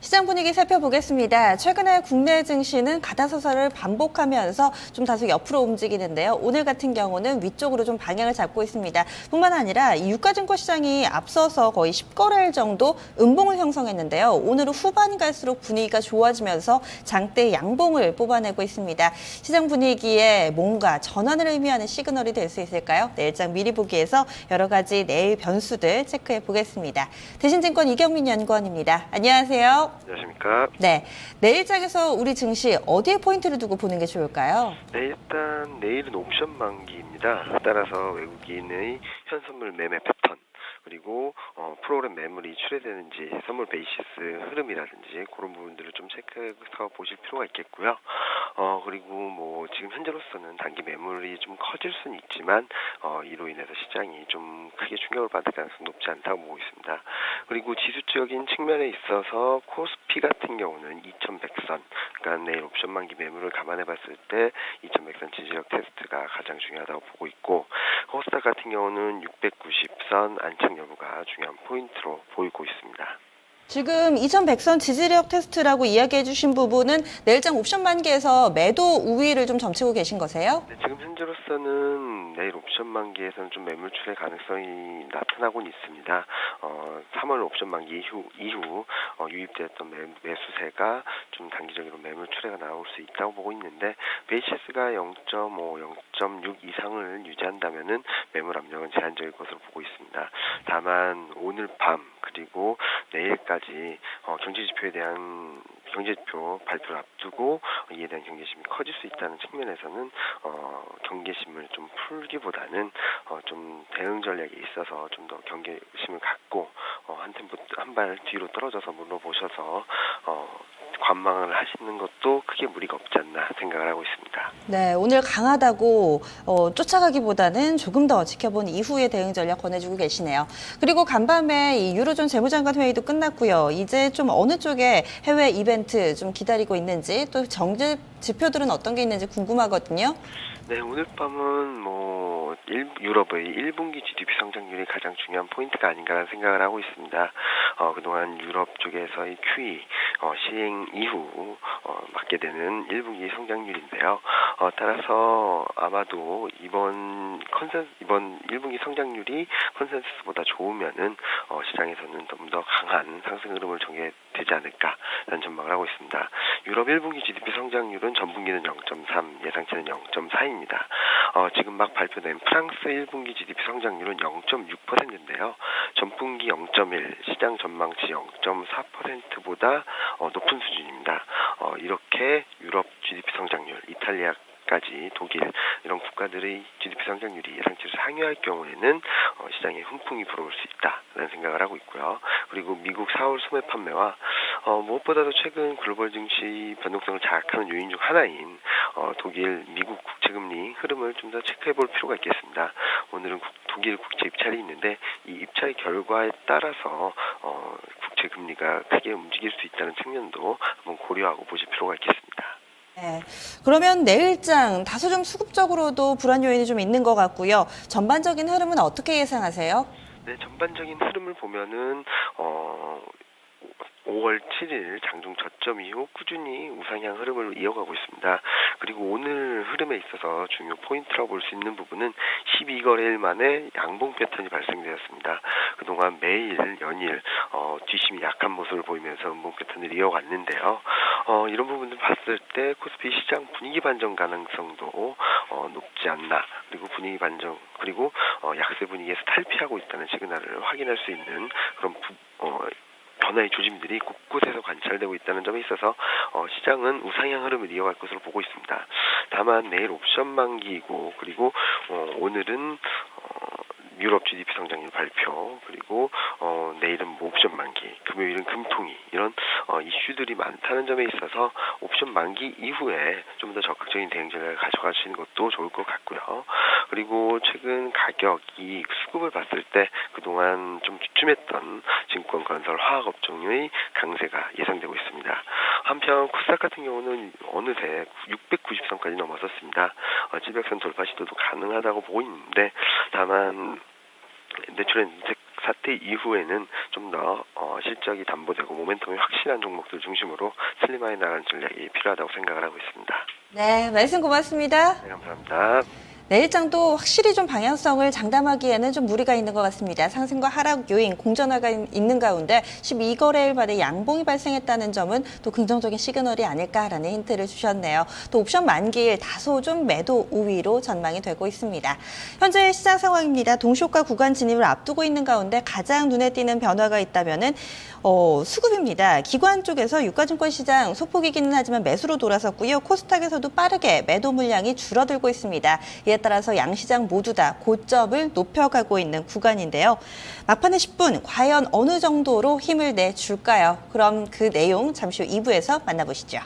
시장 분위기 살펴보겠습니다. 최근에 국내 증시는 가다서서를 반복하면서 좀 다소 옆으로 움직이는데요. 오늘 같은 경우는 위쪽으로 좀 방향을 잡고 있습니다. 뿐만 아니라 이 유가증권 시장이 앞서서 거의 10거래일 정도 음봉을 형성했는데요. 오늘은 후반 갈수록 분위기가 좋아지면서 장대 양봉을 뽑아내고 있습니다. 시장 분위기에 뭔가 전환을 의미하는 시그널이 될 수 있을까요? 내일장 미리 보기에서 여러 가지 내일 변수들 체크해 보겠습니다. 대신증권 이경민 연구원입니다. 안녕하세요. 안녕하십니까. 네, 내일장에서 우리 증시 어디에 포인트를 두고 보는 게 좋을까요? 네, 일단 내일은 옵션 만기입니다. 따라서 외국인의 현선물 매매 패턴, 그리고 프로그램 매물이 출회되는지 선물 베이시스 흐름이라든지 그런 부분들을 좀 체크해서 보실 필요가 있겠고요. 그리고 뭐 지금 현재로서는 단기 매물이 좀 커질 수는 있지만 이로 인해서 시장이 좀 크게 충격을 받을 가능성이 높지 않다고 보고 있습니다. 그리고 지수적인 측면에 있어서 코스피 같은 경우는 2100선, 그러니까 내일 옵션 만기 매물을 감안해 봤을 때 2100선 지지력 테스트가 가장 중요하다고 보고 있고, 코스닥 같은 경우는 690선 안착 여부가 중요한 포인트로 보이고 있습니다. 지금 2100선 지지력 테스트라고 이야기해 주신 부분은 내일장 옵션 만기에서 매도 우위를 좀 점치고 계신 거세요? 네, 지금 현재로서는 내일 옵션 만기에서는 좀 매물 출회 가능성이 나타나고는 있습니다. 3월 옵션 만기 이후 유입되었던 매수세가 좀 단기적으로 매물 출회가 나올 수 있다고 보고 있는데, 베이시스가 0.5, 0.6 이상을 유지한다면은 매물 압력은 제한적일 것으로 보고 있습니다. 다만 오늘 밤 그리고 내일까지 경제지표에 대한 경제지표 발표를 앞두고 이에 대한 경계심이 커질 수 있다는 측면에서는 경계심을 좀 풀기보다는 좀 대응 전략에 있어서 좀 더 경계심을 갖고 한 발 뒤로 떨어져서 물러보셔서 관망을 하시는 것도 크게 무리가 없지 않나 생각을 하고 있습니다. 네, 오늘 강하다고 쫓아가기보다는 조금 더 지켜본 이후의 대응 전략 권해주고 계시네요. 그리고 간밤에 이 유로존 재무장관 회의도 끝났고요. 이제 좀 어느 쪽에 해외 이벤트 좀 기다리고 있는지, 또 정제 지표들은 어떤 게 있는지 궁금하거든요. 네, 오늘 밤은 유럽의 1분기 GDP 성장률이 가장 중요한 포인트가 아닌가라는 생각을 하고 있습니다. 그동안 유럽 쪽에서의 QE 시행 이후 맞게 되는 1분기 성장률인데요. 따라서 아마도 이번 1분기 성장률이 컨센서스보다 좋으면은 시장에서는 좀 더 강한 상승 흐름을 전개되지 않을까라는 전망을 하고 있습니다. 유럽 1분기 GDP 성장률은 전분기는 0.3, 예상치는 0.4입니다. 지금 막 발표된 프랑스 1분기 GDP 성장률은 0.6%인데요. 전분기 0.1, 시장 전망치 0.4%보다 높은 수준입니다. 이렇게 유럽 GDP 성장률, 이탈리아까지 독일 이런 국가들의 GDP 성장률이 예상치를 상회할 경우에는 시장에 훈풍이 불어올 수 있다라는 생각을 하고 있고요. 그리고 미국 4월 소매 판매와 무엇보다도 최근 글로벌 증시 변동성을 자극하는 요인 중 하나인 독일, 미국 국채금리 흐름을 좀 더 체크해 볼 필요가 있겠습니다. 오늘은 독일 국채 입찰이 있는데 이 입찰 결과에 따라서 국채금리가 크게 움직일 수 있다는 측면도 한번 고려하고 보실 필요가 있겠습니다. 네, 그러면 내일장 다소 좀 수급적으로도 불안 요인이 좀 있는 것 같고요. 전반적인 흐름은 어떻게 예상하세요? 네, 전반적인 흐름을 보면은 5월 7일 장중 저점 이후 꾸준히 우상향 흐름을 이어가고 있습니다. 그리고 오늘 흐름에 있어서 중요 포인트라고 볼 수 있는 부분은 12거래일 만에 양봉 패턴이 발생되었습니다. 그동안 매일 연일 뒷심이 약한 모습을 보이면서 음봉 패턴을 이어갔는데요. 이런 부분들 봤을 때 코스피 시장 분위기 반전 가능성도 높지 않나, 그리고 분위기 반전, 그리고 약세 분위기에서 탈피하고 있다는 시그널을 확인할 수 있는 그런 변화의 조짐들이 곳곳에서 관찰되고 있다는 점에 있어서 시장은 우상향 흐름을 이어갈 것으로 보고 있습니다. 다만 내일 옵션 만기이고, 그리고 오늘은 유럽 GDP 성장률 발표, 그리고 내일은 옵션 만기, 금요일은 금통위, 이런 이슈들이 많다는 점에 있어서 옵션 만기 이후에 좀 더 적극적인 대응 전략을 가져가시는 것도 좋을 것 같고요. 그리고 최근 가격이 수급을 봤을 때 그동안 좀 주춤했던 증권, 건설, 화학 업종의 강세가 예상되고 있습니다. 한편 코스닥 같은 경우는 어느새 690선까지 넘어섰습니다. 700선 돌파 시도도 가능하다고 보고 있는데, 다만 내추럴 사태 이후에는 좀 좀 더 실적이 담보되고 모멘텀이 확실한 종목들 중심으로 슬림하게 나가는 전략이 필요하다고 생각을 하고 있습니다. 네, 말씀 고맙습니다. 네, 감사합니다. 내일장도 확실히 좀 방향성을 장담하기에는 좀 무리가 있는 것 같습니다. 상승과 하락 요인 공전화가 있는 가운데 12거래일 만에 양봉이 발생했다는 점은 또 긍정적인 시그널이 아닐까라는 힌트를 주셨네요. 또 옵션 만기일 다소 좀 매도 우위로 전망이 되고 있습니다. 현재 시장 상황입니다. 동시효과 구간 진입을 앞두고 있는 가운데 가장 눈에 띄는 변화가 있다면은 수급입니다. 기관 쪽에서 유가증권 시장 소폭이기는 하지만 매수로 돌아섰고요. 코스닥에서도 빠르게 매도 물량이 줄어들고 있습니다. 이에 따라서 양시장 모두 다 고점을 높여가고 있는 구간인데요. 막판에 10분 과연 어느 정도로 힘을 내줄까요? 그럼 그 내용 잠시 후 2부에서 만나보시죠.